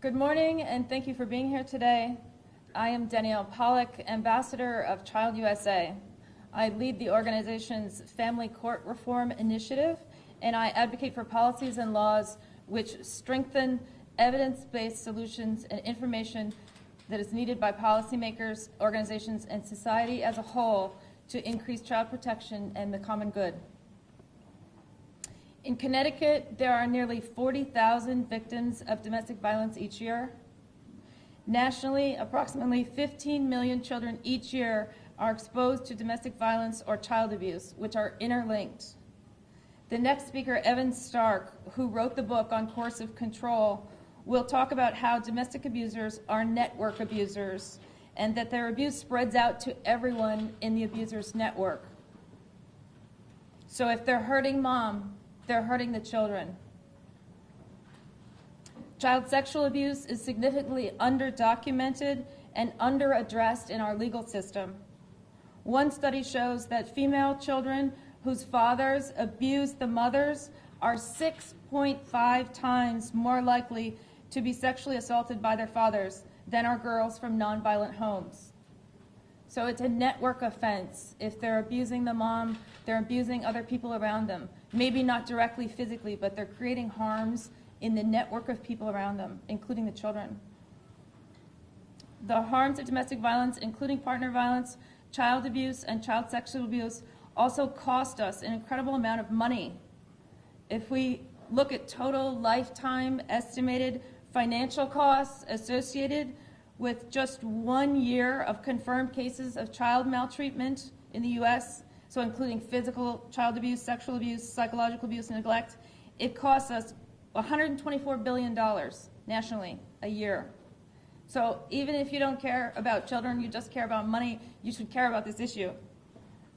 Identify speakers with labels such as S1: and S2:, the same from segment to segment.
S1: Good morning, and thank you for being here today. I am Danielle Pollack, Ambassador of Child USA. I lead the organization's Family Court Reform Initiative, and I advocate for policies and laws which strengthen evidence-based solutions and information that is needed by policymakers, organizations, and society as a whole to increase child protection and the common good. In Connecticut, there are nearly 40,000 victims of domestic violence each year. Nationally, approximately 15 million children each year are exposed to domestic violence or child abuse, which are interlinked. The next speaker, Evan Stark, who wrote the book on coercive control, will talk about how domestic abusers are network abusers and that their abuse spreads out to everyone in the abuser's network. So if they're hurting mom, they're hurting the children. Child sexual abuse is significantly underdocumented and underaddressed in our legal system. One study shows that female children whose fathers abuse the mothers are 6.5 times more likely to be sexually assaulted by their fathers than are girls from nonviolent homes. So it's a network offense. If they're abusing the mom, they're abusing other people around them. Maybe not directly physically, but they're creating harms in the network of people around them, including the children. The harms of domestic violence, including partner violence, child abuse, and child sexual abuse, also cost us an incredible amount of money. If we look at total lifetime estimated financial costs associated with just 1 year of confirmed cases of child maltreatment in the U.S., so including physical child abuse, sexual abuse, psychological abuse, and neglect, it costs us $124 billion nationally a year. So even if you don't care about children, you just care about money, you should care about this issue.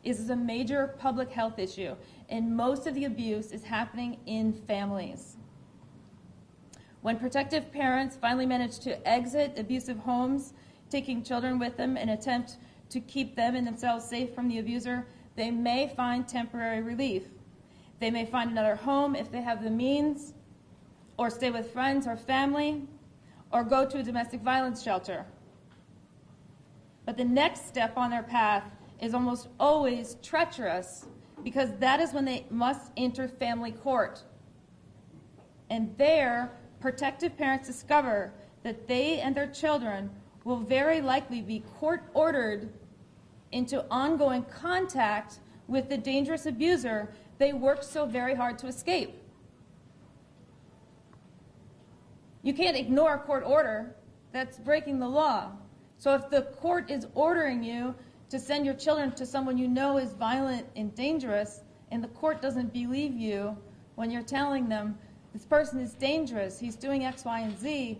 S1: This is a major public health issue, and most of the abuse is happening in families. When protective parents finally manage to exit abusive homes, taking children with them in an attempt to keep them and themselves safe from the abuser, they may find temporary relief. They may find another home if they have the means, or stay with friends or family, or go to a domestic violence shelter. But the next step on their path is almost always treacherous, because that is when they must enter family court. And there, protective parents discover that they and their children will very likely be court-ordered into ongoing contact with the dangerous abuser they worked so very hard to escape. You can't ignore a court order. That's breaking the law. So if the court is ordering you to send your children to someone you know is violent and dangerous, and the court doesn't believe you when you're telling them, this person is dangerous, he's doing X, Y, and Z,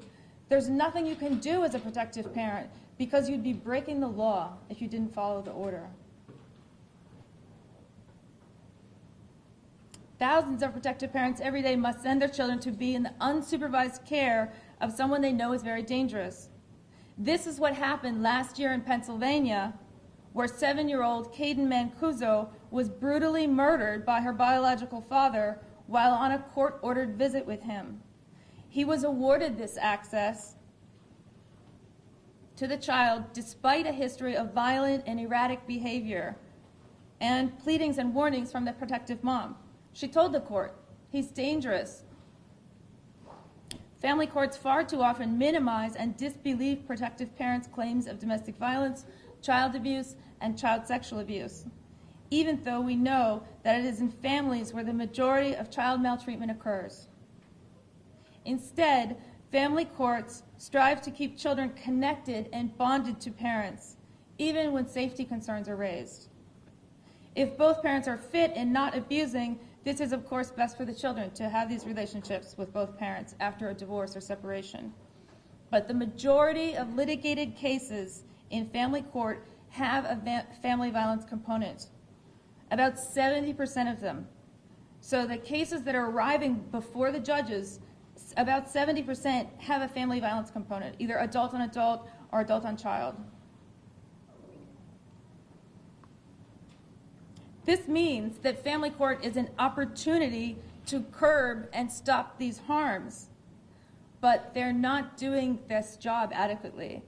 S1: there's nothing you can do as a protective parent, because you'd be breaking the law if you didn't follow the order. Thousands of protective parents every day must send their children to be in the unsupervised care of someone they know is very dangerous. This is what happened last year in Pennsylvania, where 7-year-old Caden Mancuso was brutally murdered by her biological father while on a court-ordered visit with him. He was awarded this access to the child despite a history of violent and erratic behavior and pleadings and warnings from the protective mom. She told the court, he's dangerous. Family courts far too often minimize and disbelieve protective parents' claims of domestic violence, child abuse, and child sexual abuse, even though we know that it is in families where the majority of child maltreatment occurs. Instead, family courts strive to keep children connected and bonded to parents, even when safety concerns are raised. If both parents are fit and not abusing, this is, of course, best for the children to have these relationships with both parents after a divorce or separation. But the majority of litigated cases in family court have a family violence component, about 70% of them. So the cases that are arriving before the judges, about 70% have a family violence component, either adult on adult or adult on child. This means that family court is an opportunity to curb and stop these harms. but they're not doing this job adequately.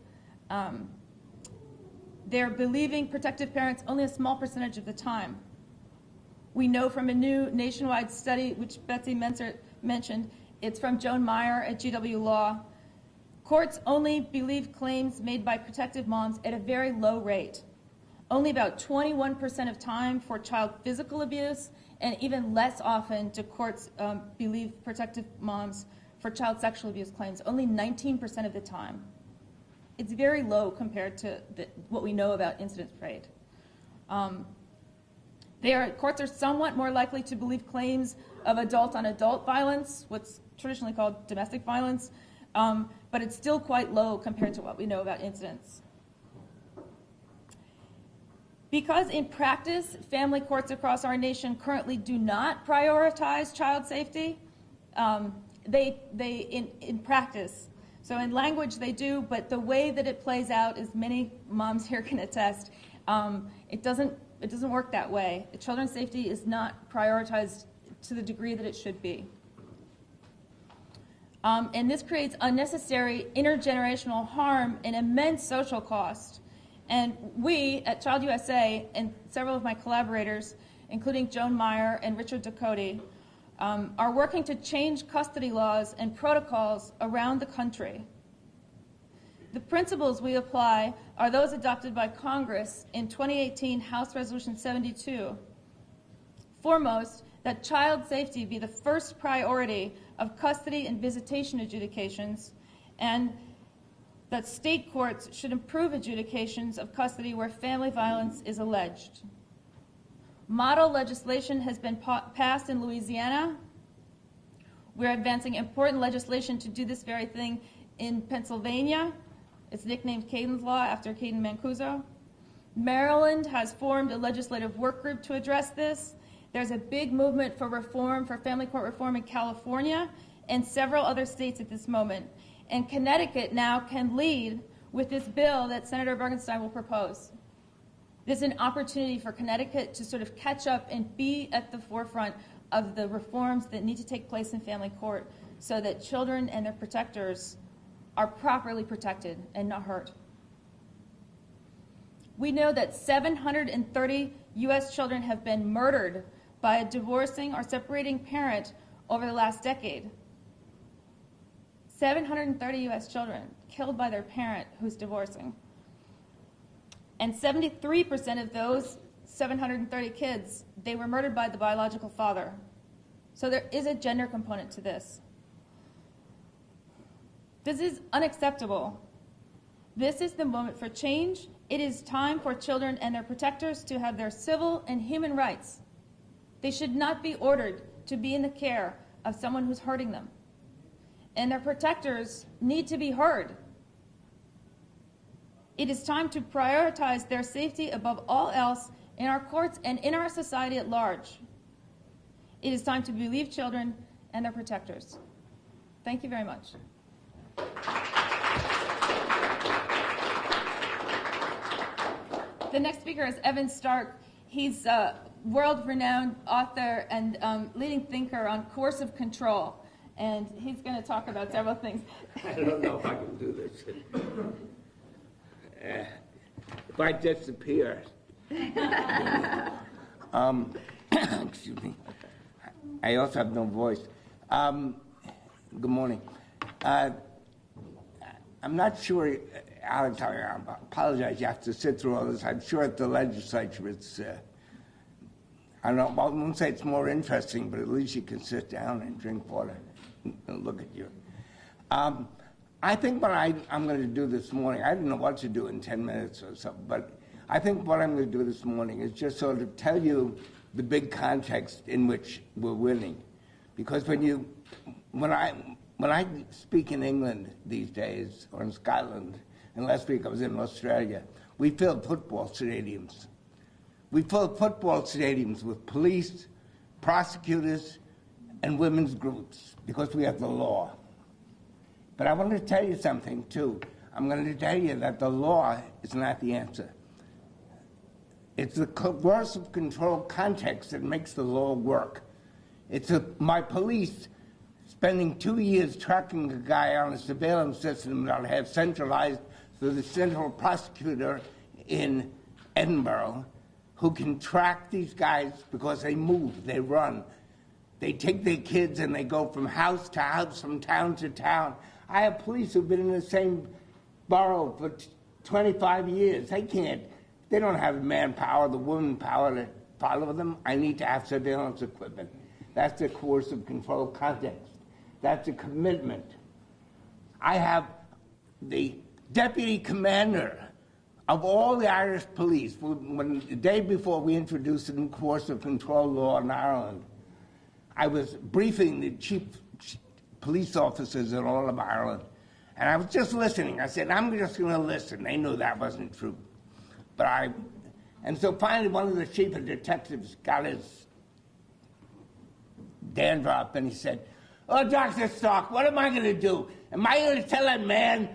S1: They're believing protective parents only a small percentage of the time. We know from a new nationwide study, which Betsy mentioned, it's from Joan Meyer at GW Law. Courts only believe claims made by protective moms at a very low rate. Only about 21% of time for child physical abuse, and even less often do courts believe protective moms for child sexual abuse claims, only 19% of the time. It's very low compared to what we know about incidence rate. Courts are somewhat more likely to believe claims of adult-on-adult violence, what's traditionally called domestic violence, but it's still quite low compared to what we know about incidents. Because in practice, family courts across our nation currently do not prioritize child safety, in practice, so in language they do, but the way that it plays out, as many moms here can attest, it doesn't work that way. Children's safety is not prioritized to the degree that it should be. And this creates unnecessary intergenerational harm and immense social cost. And we at Child USA and several of my collaborators, including Joan Meyer and Richard Ducote, are working to change custody laws and protocols around the country. The principles we apply are those adopted by Congress in 2018 House Resolution 72. Foremost, that child safety be the first priority of custody and visitation adjudications, and that state courts should improve adjudications of custody where family violence is alleged. Model legislation has been passed in Louisiana. We're advancing important legislation to do this very thing in Pennsylvania. It's nicknamed Caden's Law after Caden Mancuso. Maryland has formed a legislative work group to address this. There's a big movement for reform, for family court reform in California and several other states at this moment. And Connecticut now can lead with this bill that Senator Bergenstein will propose. This is an opportunity for Connecticut to sort of catch up and be at the forefront of the reforms that need to take place in family court so that children and their protectors are properly protected and not hurt. We know that 730 U.S. children have been murdered by a divorcing or separating parent over the last decade. 730 U.S. children killed by their parent who's divorcing. And 73% of those 730 kids, they were murdered by the biological father. So there is a gender component to this. This is unacceptable. This is the moment for change. It is time for children and their protectors to have their civil and human rights. They should not be ordered to be in the care of someone who's hurting them. And their protectors need to be heard. It is time to prioritize their safety above all else in our courts and in our society at large. It is time to believe children and their protectors. Thank you very much. The next speaker is Evan Stark. He's a world-renowned author and leading thinker on coercive control. And he's going to talk about several things.
S2: I don't know if I can do this. If I disappear. Excuse me. I also have no voice. Good morning. I'm not sure, Alex, I apologize, you have to sit through all this. I'm sure at the legislature it's, I don't know, I won't say it's more interesting, but at least you can sit down and drink water and look at you. I think what I'm going to do this morning, I don't know what to do in 10 minutes or so, but I think what I'm going to do this morning is just sort of tell you the big context in which we're winning. Because when I speak in England these days, or in Scotland, and last week I was in Australia, we fill football stadiums. We fill football stadiums with police, prosecutors, and women's groups, because we have the law. But I want to tell you something, too. I'm going to tell you that the law is not the answer. It's the coercive control context that makes the law work. It's my police spending 2 years tracking a guy on a surveillance system that I have centralized through the central prosecutor in Edinburgh, who can track these guys because they move, they run. They take their kids and they go from house to house, from town to town. I have police who've been in the same borough for 25 years. They don't have the manpower, the woman power to follow them. I need to have surveillance equipment. That's the coercive control context. That's a commitment. I have the deputy commander of all the Irish police. When the day before we introduced a new coercive control law in Ireland, I was briefing the chief police officers in all of Ireland, and I was just listening. I said, I'm just going to listen. They knew that wasn't true. And so finally one of the chief of detectives got his dander up and he said, oh, Dr. Stark, what am I going to do? Am I going to tell that man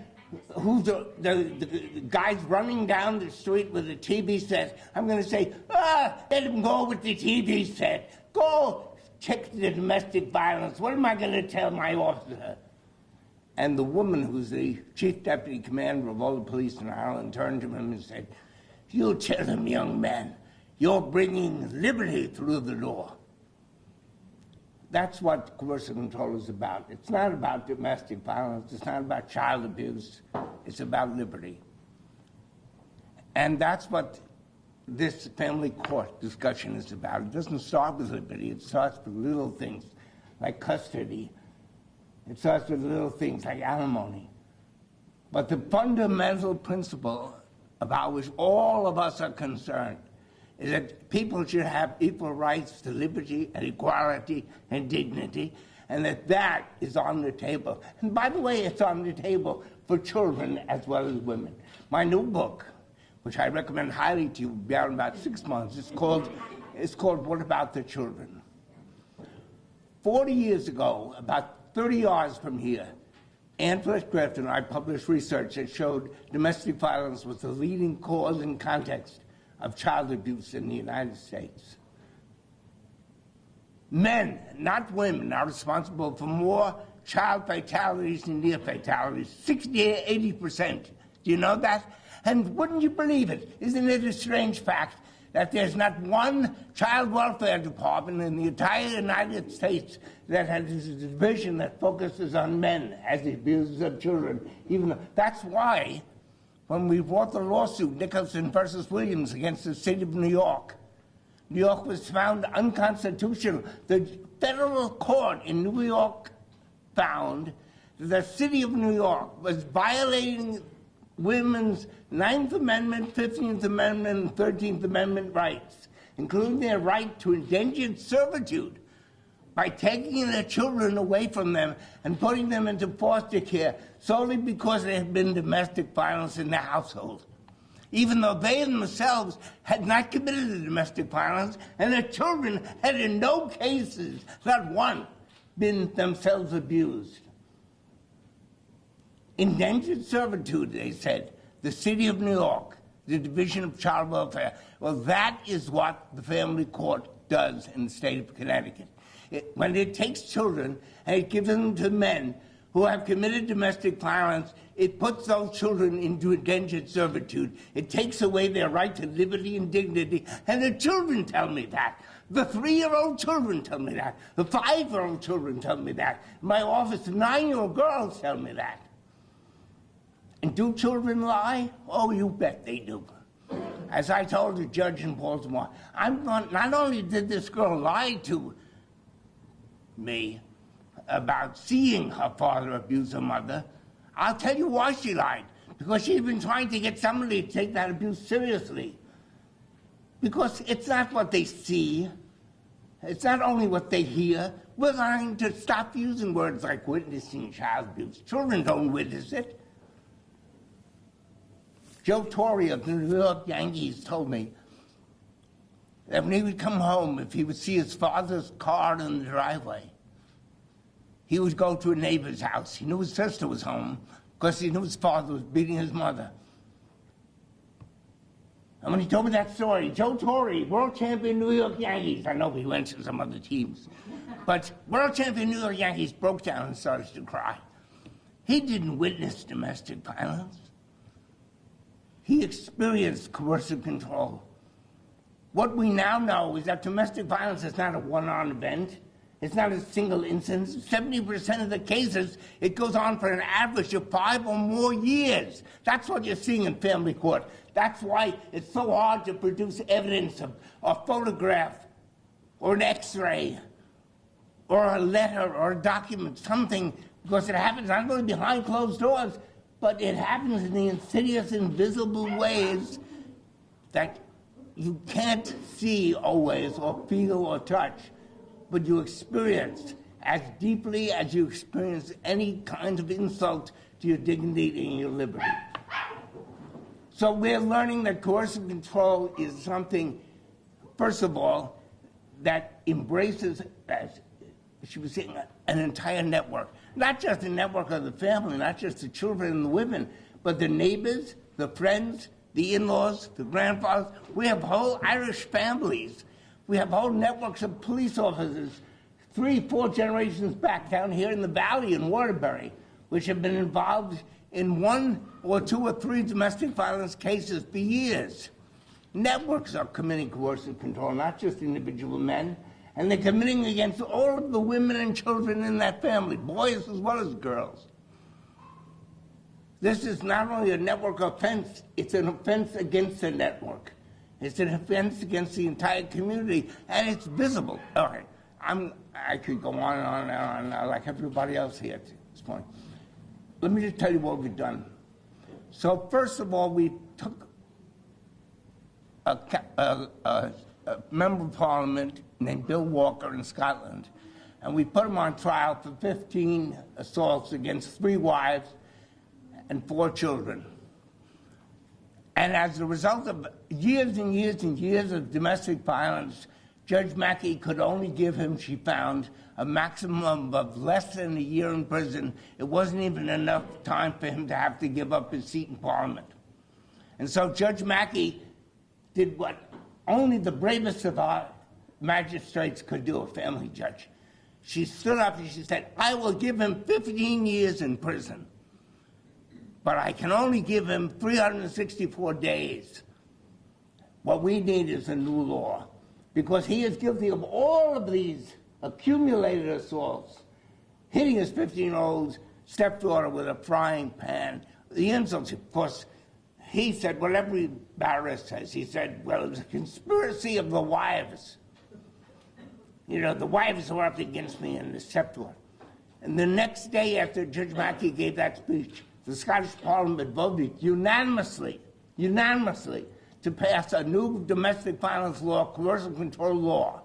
S2: who's the guy's running down the street with a TV set, I'm going to say, let him go with the TV set. Go check the domestic violence. What am I going to tell my officer? And the woman who's the chief deputy commander of all the police in Ireland turned to him and said, you tell him, young man, you're bringing liberty through the door. That's what coercive control is about. It's not about domestic violence. It's not about child abuse. It's about liberty. And that's what this family court discussion is about. It doesn't start with liberty. It starts with little things like custody. It starts with little things like alimony. But the fundamental principle about which all of us are concerned is that people should have equal rights to liberty and equality and dignity, and that is on the table. And by the way, it's on the table for children as well as women. My new book, which I recommend highly to you, will be out in about 6 months, it's called What About the Children? 40 years ago, about 30 yards from here, Ann Flitcroft and I published research that showed domestic violence was the leading cause and context of child abuse in the United States. Men, not women, are responsible for more child fatalities and near fatalities, 60 to 80%. Do you know that? And wouldn't you believe it? Isn't it a strange fact that there's not one child welfare department in the entire United States that has a division that focuses on men as the abusers of children? That's why when we brought the lawsuit, Nicholson versus Williams, against the state of New York was found unconstitutional. The federal court in New York found that the city of New York was violating women's 9th Amendment, 15th Amendment, and 13th Amendment rights, including their right to indentured servitude, by taking their children away from them and putting them into foster care solely because there had been domestic violence in their household, even though they themselves had not committed the domestic violence, and their children had in no cases, not one, been themselves abused. Indentured servitude, they said, the city of New York, the Division of Child Welfare. Well, that is what the family court does in the state of Connecticut. When it takes children and it gives them to men who have committed domestic violence, it puts those children into indentured servitude. It takes away their right to liberty and dignity, and the children tell me that. The 3-year-old children tell me that. The 5-year-old children tell me that. In my office, the 9-year-old girls tell me that. And do children lie? Oh, you bet they do. As I told the judge in Baltimore, not only did this girl lie to me about seeing her father abuse her mother, I'll tell you why she lied. Because she's been trying to get somebody to take that abuse seriously. Because it's not what they see. It's not only what they hear. We're trying to stop using words like witnessing child abuse. Children don't witness it. Joe Torre of the New York Yankees told me that when he would come home, if he would see his father's car in the driveway, he would go to a neighbor's house. He knew his sister was home because he knew his father was beating his mother. And when he told me that story, Joe Torre, world champion New York Yankees, I know he went to some other teams, but world champion New York Yankees broke down and started to cry. He didn't witness domestic violence. He experienced coercive control. What we now know is that domestic violence is not a one-on event. It's not a single instance. 70% of the cases, it goes on for an average of 5 or more years. That's what you're seeing in family court. That's why it's so hard to produce evidence of a photograph or an X-ray or a letter or a document, something, because it happens not only behind closed doors, but it happens in the insidious, invisible ways that you can't see always or feel or touch, but you experience as deeply as you experience any kind of insult to your dignity and your liberty. So we're learning that coercive control is something, first of all, that embraces, as she was saying, an entire network. Not just a network of the family, not just the children and the women, but the neighbors, the friends, the in-laws, the grandfathers. We have whole Irish families. We have whole networks of police officers, 3, 4 generations back down here in the valley in Waterbury, which have been involved in 1 or 2 or 3 domestic violence cases for years. Networks are committing coercive control, not just individual men, and they're committing against all of the women and children in that family, boys as well as girls. This is not only a network offense, it's an offense against the network. It's an offense against the entire community, and it's visible. All right, I could go on and on and on like everybody else here at this point. Let me just tell you what we've done. So first of all, we took a member of parliament named Bill Walker in Scotland, and we put him on trial for 15 assaults against 3 wives and 4 children. And as a result of years and years and years of domestic violence, Judge Mackey could only give him, she found, a maximum of less than a year in prison. It wasn't even enough time for him to have to give up his seat in Parliament. And so Judge Mackey did what only the bravest of our magistrates could do, a family judge. She stood up and she said, I will give him 15 years in prison, but I can only give him 364 days. What we need is a new law, because he is guilty of all of these accumulated assaults, hitting his 15-year-old stepdaughter with a frying pan. The insults, of course, he said what every barrister says. He said, well, it was a conspiracy of the wives. You know, the wives were up against me and the stepdaughter. And the next day after Judge Mackey gave that speech, the Scottish Parliament voted unanimously to pass a new domestic violence law, coercive control law,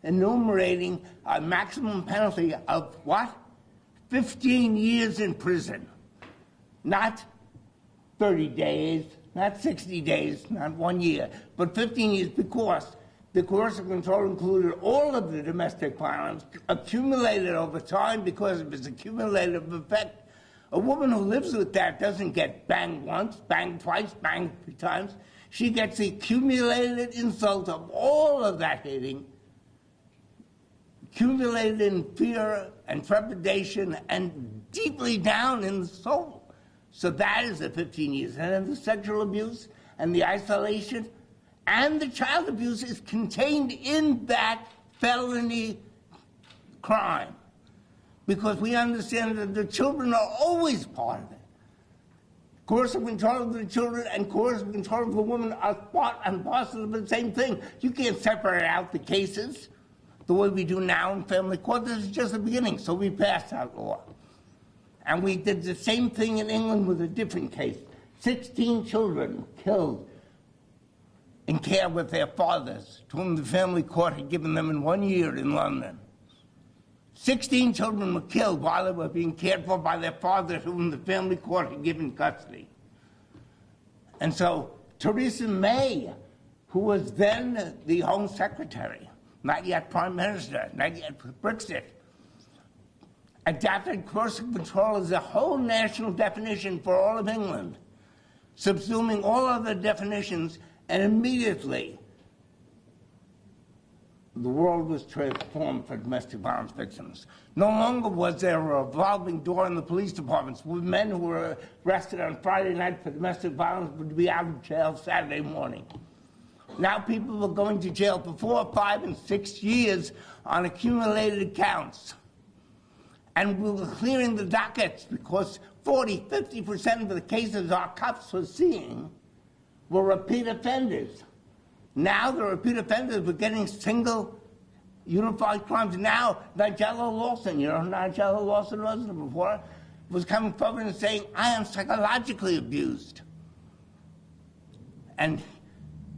S2: enumerating a maximum penalty of what? 15 years in prison. Not 30 days, not 60 days, not 1 year, but 15 years, because the coercive control included all of the domestic violence accumulated over time because of its accumulative effect. A woman who lives with that doesn't get banged once, banged twice, banged 3 times. She gets the accumulated insult of all of that hitting, accumulated in fear and trepidation and deeply down in the soul. So that is the 15 years. And then the sexual abuse and the isolation and the child abuse is contained in that felony crime, because we understand that the children are always part of it. Coercive control of the children and coercive control of the woman are part and parcel of the same thing. You can't separate out the cases the way we do now in family court. This is just the beginning, so we passed that law. And we did the same thing in England with a different case. 16 children killed in care with their fathers, to whom the family court had given them in 1 year in London. 16 children were killed while they were being cared for by their fathers, whom the family court had given custody. And so Theresa May, who was then the Home Secretary, not yet Prime Minister, not yet Brexit, adopted coercive control as a whole national definition for all of England, subsuming all other definitions And immediately, the world was transformed for domestic violence victims. No longer was there a revolving door in the police departments with men who were arrested on Friday night for domestic violence would be out of jail Saturday morning. Now people were going to jail for 4, 5, and 6 years on accumulated accounts. And we were clearing the dockets because 40, 50% of the cases our cops were seeing were repeat offenders. Now the repeat offenders were getting single unified crimes. Now Nigella Lawson, you know who Nigella Lawson was before, was coming forward and saying, I am psychologically abused. And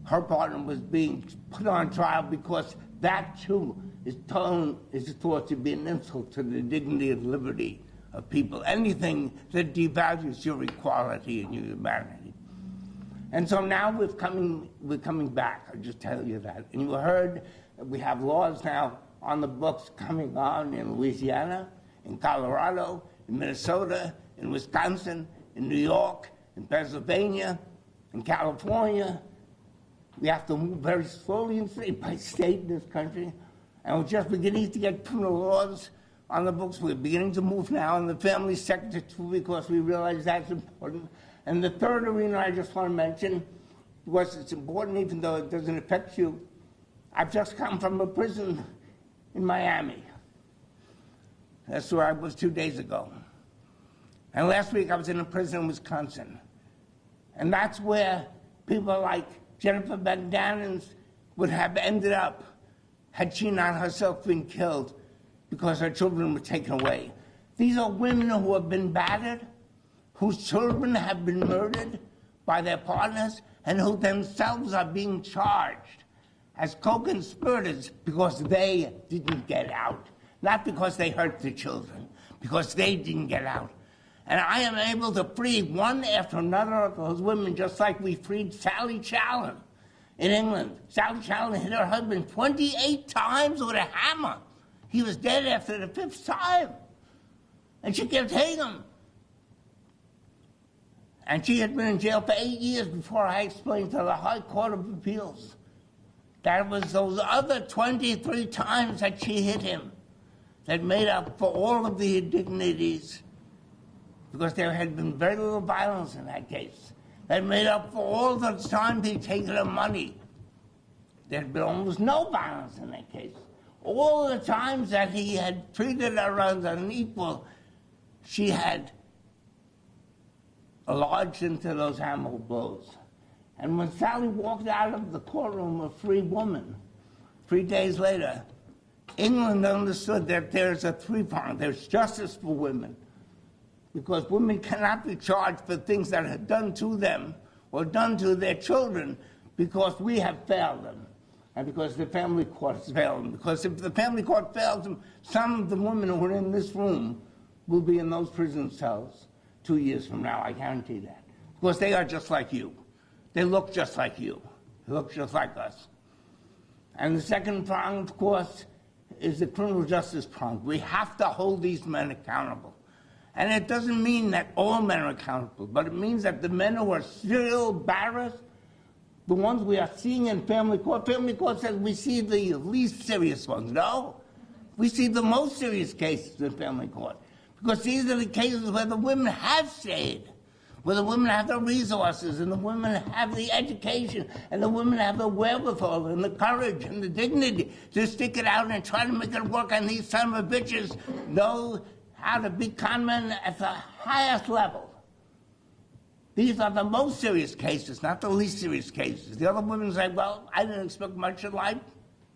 S2: her partner was being put on trial because that too is thought to be an insult to the dignity and liberty of people. Anything that devalues your equality and your humanity. And so now we're coming back, I'll just tell you that. And you heard we have laws now on the books coming on in Louisiana, in Colorado, in Minnesota, in Wisconsin, in New York, in Pennsylvania, in California. We have to move very slowly and state by state in this country. And we're just beginning to get criminal laws on the books. We're beginning to move now in the family sector too because we realize that's important. And the third arena I just want to mention, because it's important even though it doesn't affect you, I've just come from a prison in Miami. That's where I was 2 days ago. And last week I was in a prison in Wisconsin. And that's where people like Jennifer McDaniels would have ended up had she not herself been killed because her children were taken away. These are women who have been battered, whose children have been murdered by their partners, and who themselves are being charged as co-conspirators because they didn't get out. Not because they hurt the children, because they didn't get out. And I am able to free one after another of those women, just like we freed Sally Challen in England. Sally Challen hit her husband 28 times with a hammer. He was dead after the 5th time. And she kept hitting him. And she had been in jail for 8 years before I explained to the High Court of Appeals that it was those other 23 times that she hit him that made up for all of the indignities, because there had been very little violence in that case. That made up for all the times he'd taken her money. There had been almost no violence in that case. All the times that he had treated her as an equal, she had lodged into those hammer blows. And when Sally walked out of the courtroom a free woman, 3 days later, England understood that there's a three-prong. There's justice for women, because women cannot be charged for things that are done to them or done to their children because we have failed them and because the family court has failed them. Because if the family court fails them, some of the women who are in this room will be in those prison cells 2 years from now, I guarantee that. Because they are just like you. They look just like you. They look just like us. And the second prong, of course, is the criminal justice prong. We have to hold these men accountable. And it doesn't mean that all men are accountable, but it means that the men who are serial batterers, the ones we are seeing in family court says we see the least serious ones. No, we see the most serious cases in family court, because these are the cases where the women have stayed, where the women have the resources and the women have the education and the women have the wherewithal and the courage and the dignity to stick it out and try to make it work. And these son of a bitches know how to be con men at the highest level. These are the most serious cases, not the least serious cases. The other women say, well, I didn't expect much in life.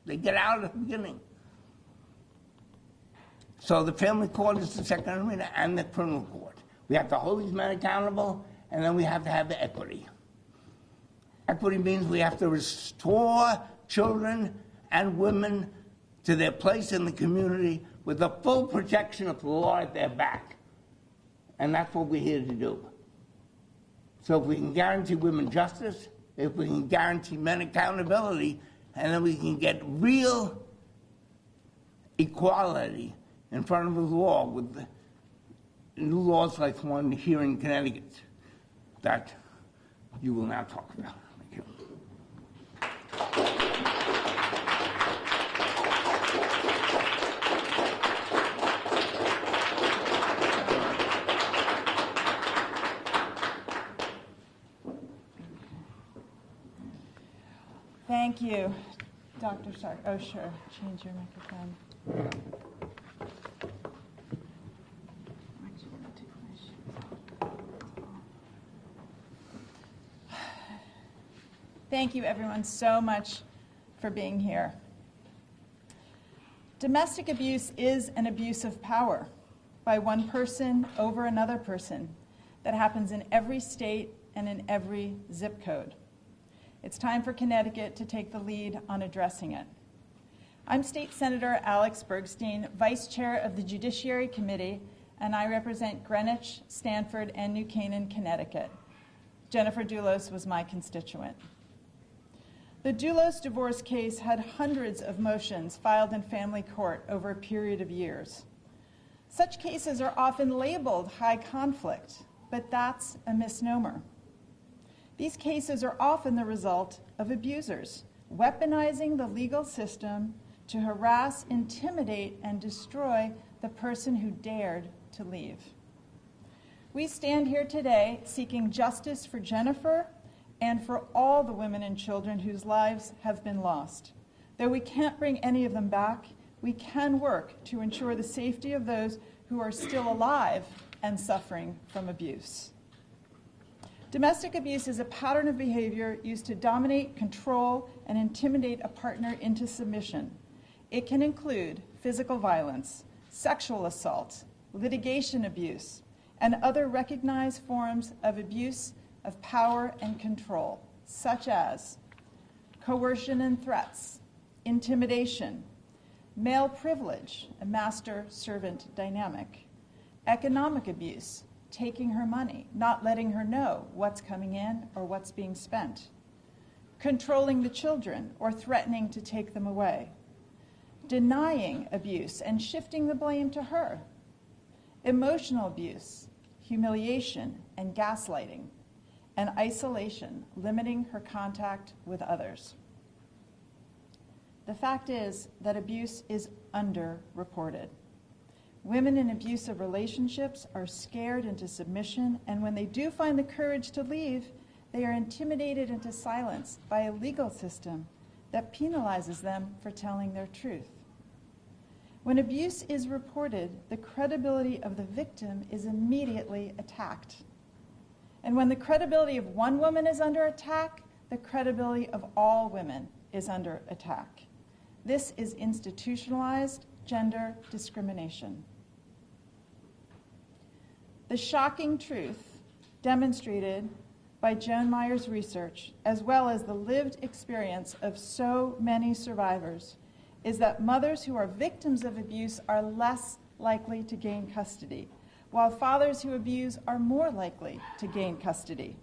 S2: They get out at the beginning. So the family court is the second arena, and the criminal court. We have to hold these men accountable, and then we have to have the equity. Equity means we have to restore children and women to their place in the community with the full protection of the law at their back. And that's what we're here to do. So if we can guarantee women justice, if we can guarantee men accountability, and then we can get real equality in front of the law with the new laws like the one here in Connecticut that you will now talk about. Thank you.
S3: Thank you, Dr. Stark. Oh, sure. Change your microphone. Thank you, everyone, so much for being here. Domestic abuse is an abuse of power by one person over another person that happens in every state and in every zip code. It's time for Connecticut to take the lead on addressing it. I'm State Senator Alex Bergstein, Vice Chair of the Judiciary Committee, and I represent Greenwich, Stanford, and New Canaan, Connecticut. Jennifer Doulos was my constituent. The Doulos divorce case had hundreds of motions filed in family court over a period of years. Such cases are often labeled high conflict, but that's a misnomer. These cases are often the result of abusers weaponizing the legal system to harass, intimidate, and destroy the person who dared to leave. We stand here today seeking justice for Jennifer and for all the women and children whose lives have been lost. Though we can't bring any of them back, we can work to ensure the safety of those who are still alive and suffering from abuse. Domestic abuse is a pattern of behavior used to dominate, control, and intimidate a partner into submission. It can include physical violence, sexual assault, litigation abuse, and other recognized forms of abuse of power and control, such as coercion and threats, intimidation, male privilege, a master-servant dynamic, economic abuse, taking her money, not letting her know what's coming in or what's being spent, controlling the children or threatening to take them away, denying abuse and shifting the blame to her, emotional abuse, humiliation and gaslighting, and isolation, limiting her contact with others. The fact is that abuse is underreported. Women in abusive relationships are scared into submission, and when they do find the courage to leave, they are intimidated into silence by a legal system that penalizes them for telling their truth. When abuse is reported, the credibility of the victim is immediately attacked. And when the credibility of one woman is under attack, the credibility of all women is under attack. This is institutionalized gender discrimination. The shocking truth demonstrated by Joan Meyer's research, as well as the lived experience of so many survivors, is that mothers who are victims of abuse are less likely to gain custody, while fathers who abuse are more likely to gain custody.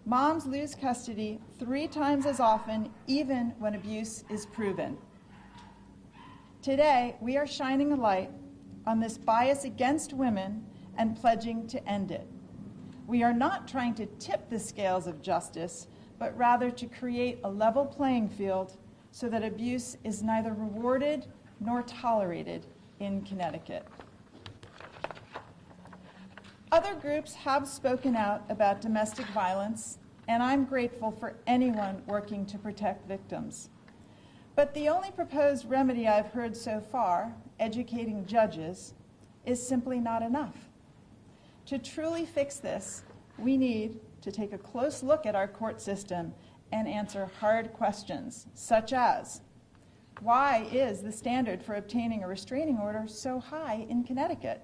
S3: Moms lose custody 3 times as often, even when abuse is proven. Today, we are shining a light on this bias against women and pledging to end it. We are not trying to tip the scales of justice, but rather to create a level playing field so that abuse is neither rewarded nor tolerated in Connecticut. Other groups have spoken out about domestic violence, and I'm grateful for anyone working to protect victims. But the only proposed remedy I've heard so far, educating judges, is simply not enough. To truly fix this, we need to take a close look at our court system and answer hard questions, such as, why is the standard for obtaining a restraining order so high in Connecticut?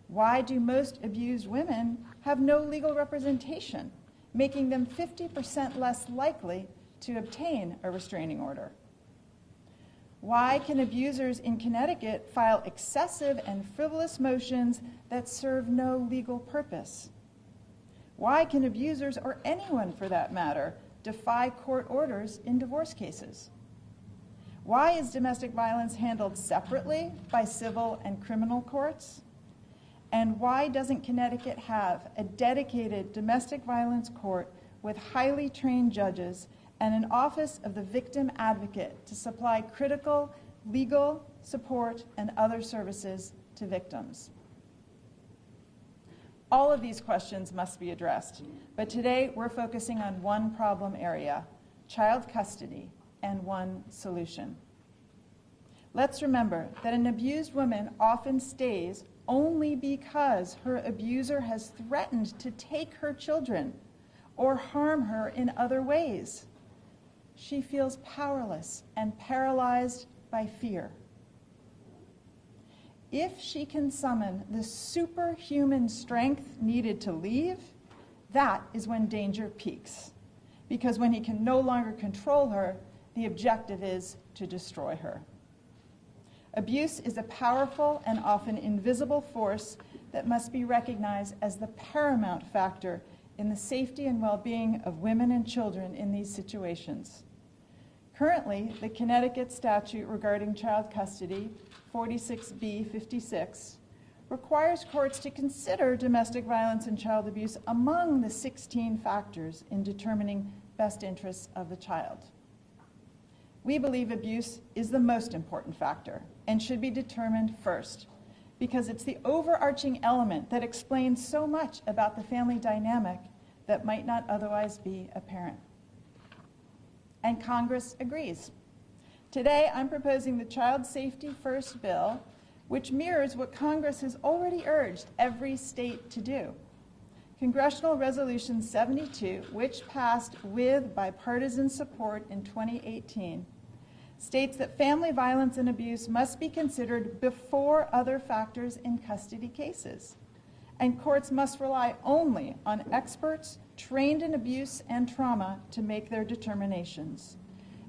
S3: Why do most abused women have no legal representation, making them 50% less likely to obtain a restraining order? Why can abusers in Connecticut file excessive and frivolous motions that serve no legal purpose? Why can abusers, or anyone for that matter, defy court orders in divorce cases? Why is domestic violence handled separately by civil and criminal courts? And why doesn't Connecticut have a dedicated domestic violence court with highly trained judges and an Office of the Victim Advocate to supply critical legal support and other services to victims? All of these questions must be addressed, but today we're focusing on one problem area: child custody, and one solution. Let's remember that an abused woman often stays only because her abuser has threatened to take her children or harm her in other ways. She feels powerless and paralyzed by fear. If she can summon the superhuman strength needed to leave, that is when danger peaks. Because when he can no longer control her, the objective is to destroy her. Abuse is a powerful and often invisible force that must be recognized as the paramount factor in the safety and well-being of women and children in these situations. Currently, the Connecticut statute regarding child custody, 46B56, requires courts to consider domestic violence and child abuse among the 16 factors in determining best interests of the child. We believe abuse is the most important factor and should be determined first because it's the overarching element that explains so much about the family dynamic that might not otherwise be apparent. And Congress agrees. Today, I'm proposing the Child Safety First bill, which mirrors what Congress has already urged every state to do. Congressional Resolution 72, which passed with bipartisan support in 2018, states that family violence and abuse must be considered before other factors in custody cases, and courts must rely only on experts trained in abuse and trauma to make their determinations.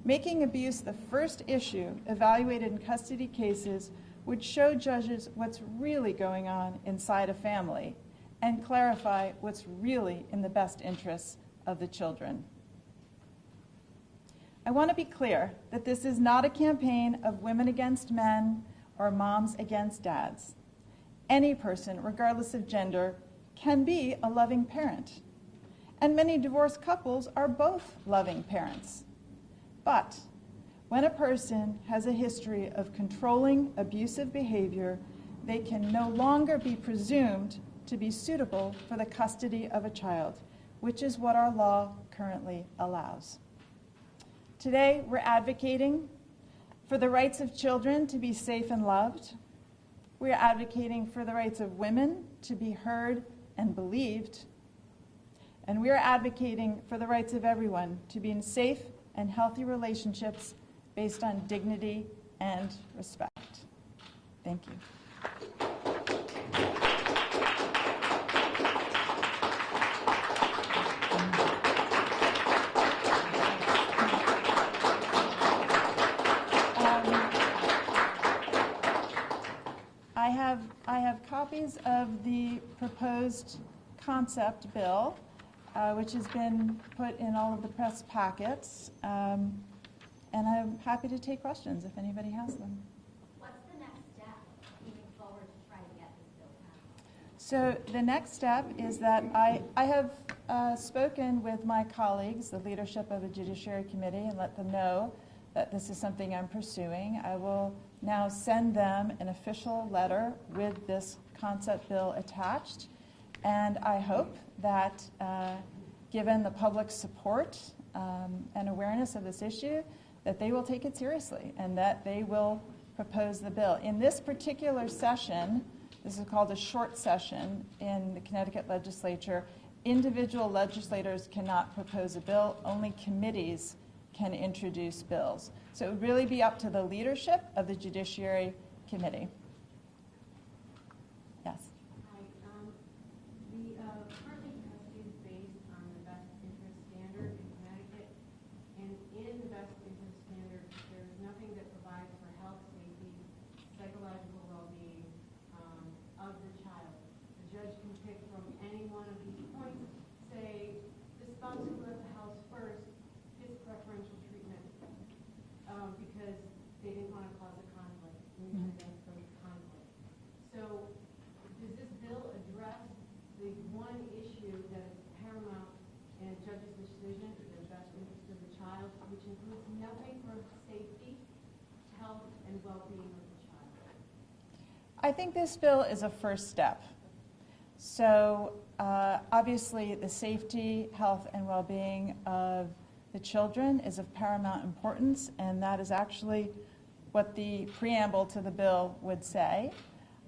S3: Making abuse the first issue evaluated in custody cases would show judges what's really going on inside a family and clarify what's really in the best interests of the children. I want to be clear that this is not a campaign of women against men or moms against dads. Any person, regardless of gender, can be a loving parent. And many divorced couples are both loving parents. But when a person has a history of controlling abusive behavior, they can no longer be presumed to be suitable for the custody of a child, which is what our law currently allows. Today, we're advocating for the rights of children to be safe and loved. We're advocating for the rights of women to be heard and believed. And we're advocating for the rights of everyone to be in safe and healthy relationships based on dignity and respect. Thank you. I have copies of the proposed concept bill, which has been put in all of the press packets, and I'm happy to take questions if anybody has them.
S4: What's the next step moving forward to try to get this bill passed?
S3: So the next step is that I have spoken with my colleagues, the leadership of the Judiciary Committee, and let them know that this is something I'm pursuing. I will now send them an official letter with this concept bill attached, and I hope that given the public support and awareness of this issue, that they will take it seriously and that they will propose the bill. In this particular session, this is called a short session in the Connecticut legislature, individual legislators cannot propose a bill, only committees can introduce bills. So it would really be up to the leadership of the Judiciary Committee. Yes?
S5: Hi. The currently custody is based on the best interest standard in Connecticut, and in the best interest standard, there is nothing that provides for health, safety, psychological well-being of the child. The judge can pick from any one of these points, say the spouse who left the house first gets preferential treatment because they didn't want to cause a conflict, and we prevent from conflict. So does this bill address the one issue that is paramount in a judge's decision, the best interest of the child, which includes nothing for safety, health, and well-being of the child?
S3: I think this bill is a first step. So obviously the safety, health, and well-being of the children is of paramount importance, and that is actually what the preamble to the bill would say.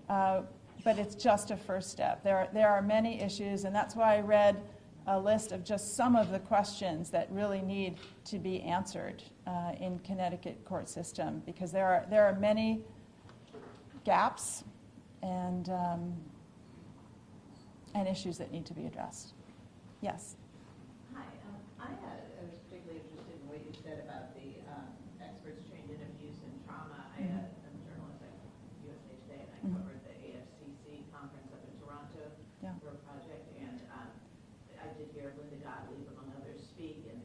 S3: But it's just a first step. There are many issues, and that's why I read a list of just some of the questions that really need to be answered in Connecticut court system, because there are many gaps and issues that need to be addressed. Yes.
S6: Hi, I was particularly interested in what you said about the experts trained in abuse and trauma. I'm a journalist at USA Today, and I covered the AFCC conference up in Toronto for a project, and I did hear Linda Gottlieb, among others, speak, and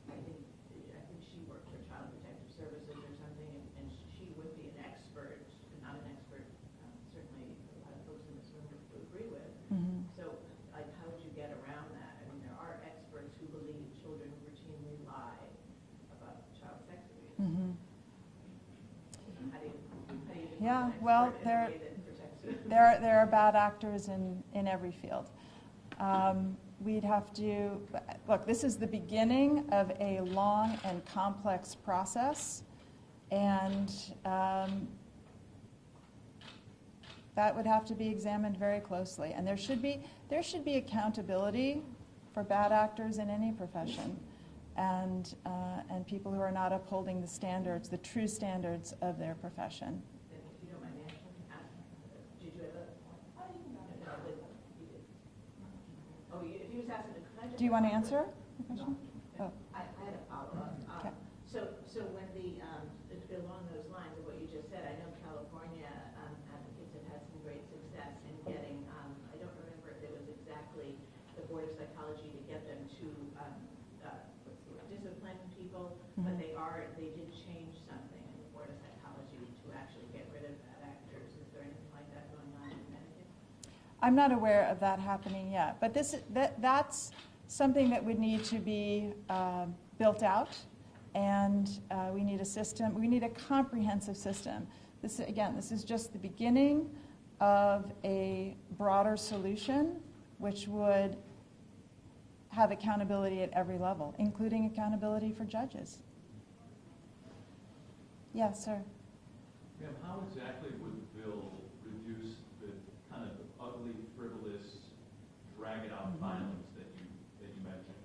S6: I think she worked for Child Protective Services or something, and she would be an expert, not an expert, certainly a lot of folks in this room would agree with. So, like, how would you get around that? I mean, there are experts who believe children routinely lie about child sex abuse. How do you
S3: Yeah,
S6: become an
S3: well,
S6: expert in a way that protects you?
S3: there are bad actors in every field. We'd have to, look, this is the beginning of a long and complex process, and that would have to be examined very closely. And there should be accountability for bad actors in any profession, and people who are not upholding the standards, the true standards of their profession.
S6: If you don't mind me asking, did you have a point? Oh, you can go. No, you did. Oh, if he was asking, could I just...
S3: Do you want to answer the question?
S6: No. I had a follow-up.
S3: Okay.
S6: So when along those lines of what you just said, I know California advocates have had some great success in getting, I don't remember if it was exactly the Board of Psychology to get them to discipline people, but they did change something in the Board of Psychology to actually get rid of bad actors. Is there anything like that going on in Connecticut?
S3: I'm not aware of that happening yet, but that's something that would need to be built out, and we need a system. We need a comprehensive system. This is just the beginning of a broader solution, which would have accountability at every level, including accountability for judges. Yes, sir.
S7: Ma'am, how exactly would the bill reduce the kind of ugly, frivolous, drag-it-out violence that you mentioned?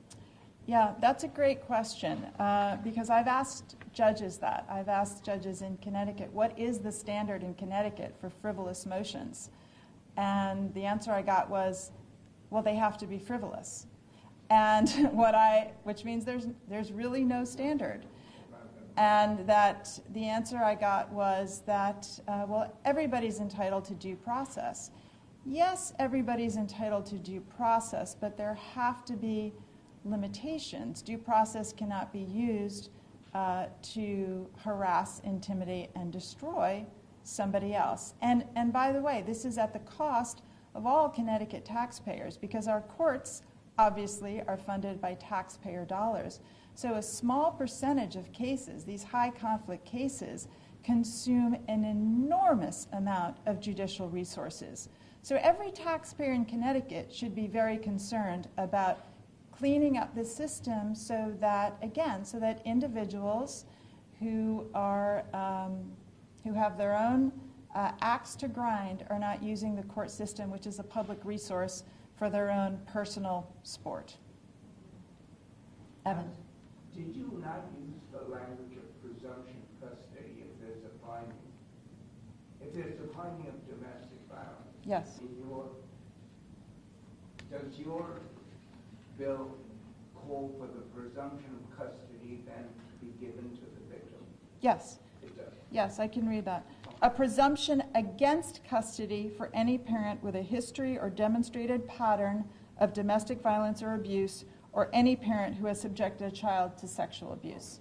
S3: Yeah, that's a great question, because I've asked judges that. I've asked judges in Connecticut, what is the standard in Connecticut for frivolous motions? And the answer I got was, well, they have to be frivolous. And which means there's really no standard. And that the answer I got was that, well, everybody's entitled to due process. Yes, everybody's entitled to due process, but there have to be limitations. Due process cannot be used to harass, intimidate, and destroy somebody else. And by the way, this is at the cost of all Connecticut taxpayers, because our courts obviously are funded by taxpayer dollars. So a small percentage of cases, these high conflict cases, consume an enormous amount of judicial resources. So every taxpayer in Connecticut should be very concerned about cleaning up the system so that, again, so that individuals who are who have their own axe to grind are not using the court system, which is a public resource, for their own personal sport. Evan.
S2: Did you not use the language of presumption of custody if there's a finding? If there's a finding of domestic violence,
S3: Yes.
S2: Does your bill call for the presumption of custody then to be given to the victim?
S3: Yes.
S2: It does.
S3: Yes, I can read that. A presumption against custody for any parent with a history or demonstrated pattern of domestic violence or abuse, or any parent who has subjected a child to sexual abuse.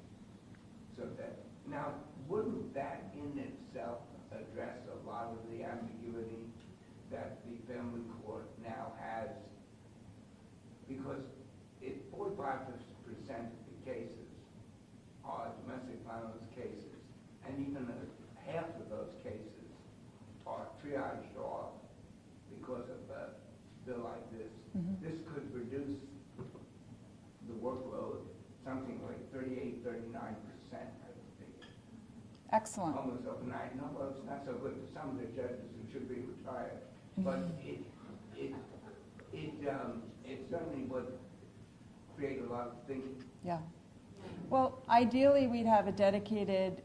S2: So that, now, wouldn't that in itself address a lot of the ambiguity that the family court now has? Because 45% of the cases are domestic violence cases, and even half of those cases are triaged off because of a bill like this. This could reduce the workload something like 38, 39%, I think.
S3: Excellent.
S2: Almost overnight. No, well, it's not so good for some of the judges who should be retired. But it certainly would create a lot of thinking.
S3: Yeah. Well, ideally, we'd have a dedicated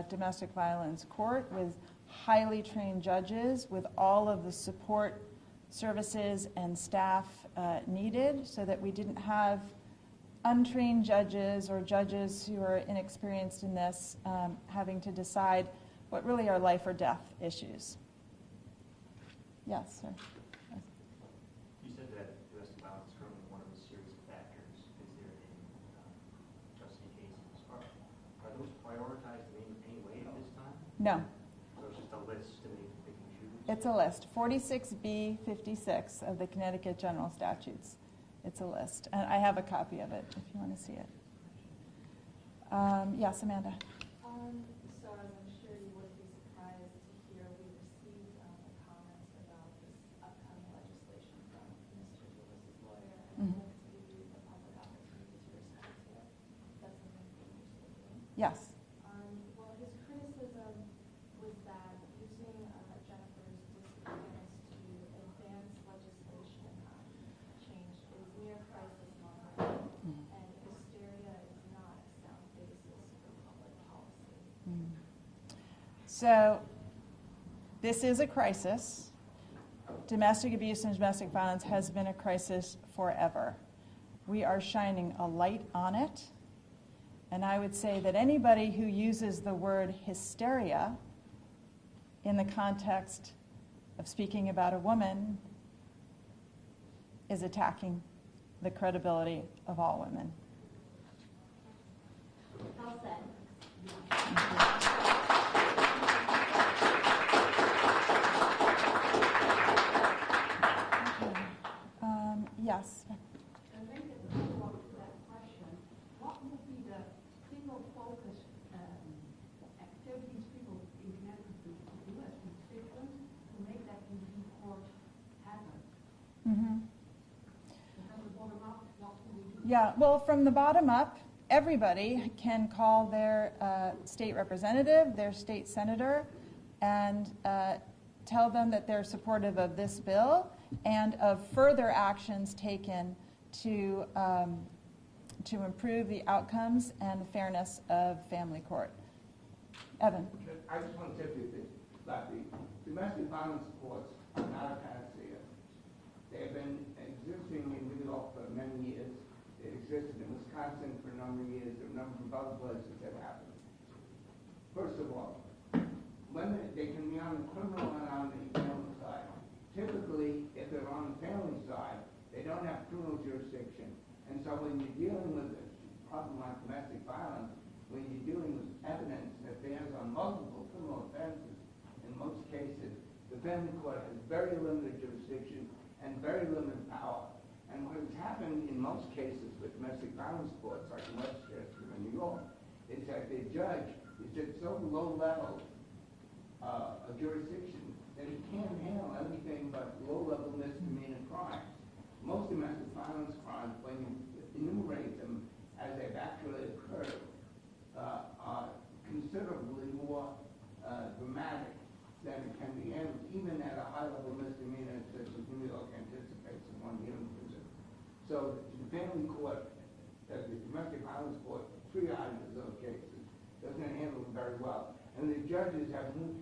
S3: domestic violence court with highly trained judges with all of the support services and staff needed so that we didn't have untrained judges or judges who are inexperienced in this having to decide what really are life or death issues. Yes, sir.
S8: You said that domestic violence is currently one of the series of factors considered in custody cases. Are those prioritized in any way at this time?
S3: No.
S8: So it's just a list to make pick and choose?
S3: It's a list. 46B 56 of the Connecticut General Statutes. It's a list. And I have a copy of it if you want to see it. Yes, Amanda.
S9: So as I'm sure you would be surprised to hear, we received comments about this upcoming legislation from Mr. Lewis's lawyer, and I'd like to give you the public opportunity to respond to it. That's something that you're doing.
S3: Yes.
S9: Well, his criticism was that using Jennifer's disappearance to advance legislation change is mere crisis mongering, and hysteria is not a sound basis for public policy.
S3: So this is a crisis. Domestic abuse and domestic violence has been a crisis forever. We are shining a light on it. And I would say that anybody who uses the word hysteria in the context of speaking about a woman is attacking the credibility of all women.
S4: Well said.
S3: Yes.
S5: And maybe as a follow-up to that question, what would be the single focus activities people in Connecticut do as constituents to make that in court happen?
S3: Mm-hmm.
S5: From the bottom up, what can we do?
S3: Yeah, well, from the bottom up, everybody can call their state representative, their state senator, and tell them that they're supportive of this bill and of further actions taken to improve the outcomes and the fairness of family court. Evan.
S2: I just want to tell you this, that the domestic violence courts are not a panacea. They've been existing in New York for many years. They existed in Wisconsin for a number of years. There are a number of other places that happened. First of all, when they can be on the criminal and on the family side. Typically, if they're on the family side, they don't have criminal jurisdiction. And so when you're dealing with a problem like domestic violence, when you're dealing with evidence that bears on multiple criminal offenses, in most cases, the family court has very limited jurisdiction and very limited power. And what has happened in most cases with domestic violence courts, like in Westchester and New York, is that the judge is at so low level of jurisdiction that he can't handle anything but low-level misdemeanor crimes. Most domestic violence crimes, when you enumerate them as they've actually occurred, are considerably more dramatic than it can be handled, even at a high-level misdemeanor such as New York anticipates in 1 year in prison. So the family court, the domestic violence court, triages those cases, doesn't handle them very well. And the judges have moved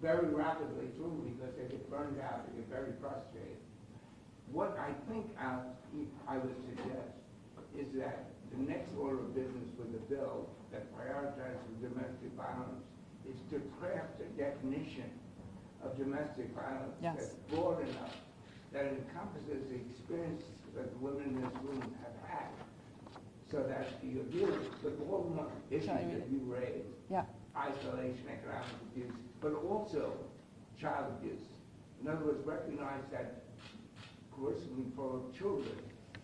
S2: very rapidly through because they get burned out, they get very frustrated. What I think I would suggest is that the next order of business with the bill that prioritizes domestic violence is to craft a definition of domestic violence that's broad enough that it encompasses the experiences that the women in this room have had, so that you're dealing with all the issues that you raised.
S3: Yeah.
S2: Isolation, economic abuse, but also child abuse. In other words, recognize that coercively for children,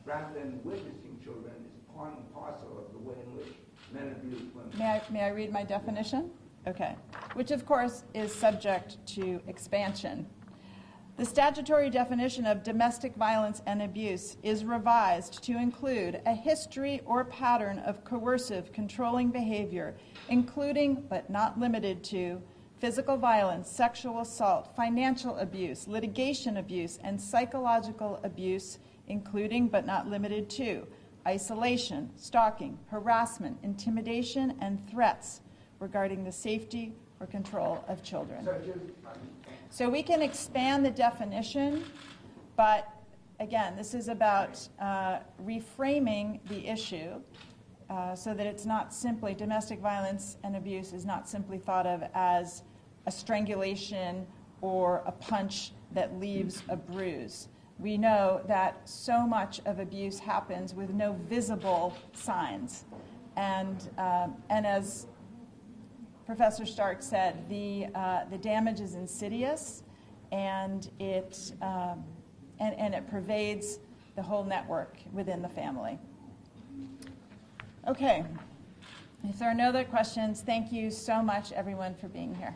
S2: rather than witnessing children, is part and parcel of the way in which men abuse women.
S3: May I read my definition? Okay. Which, of course, is subject to expansion. The statutory definition of domestic violence and abuse is revised to include a history or pattern of coercive, controlling behavior, including but not limited to physical violence, sexual assault, financial abuse, litigation abuse, and psychological abuse, including but not limited to isolation, stalking, harassment, intimidation, and threats regarding the safety or control of children. So we can expand the definition, but again, this is about reframing the issue so that it's not simply, domestic violence and abuse is not simply thought of as a strangulation or a punch that leaves a bruise. We know that so much of abuse happens with no visible signs. And as Professor Stark said, the damage is insidious, and it pervades the whole network within the family. Okay. If there are no other questions, thank you so much, everyone, for being here.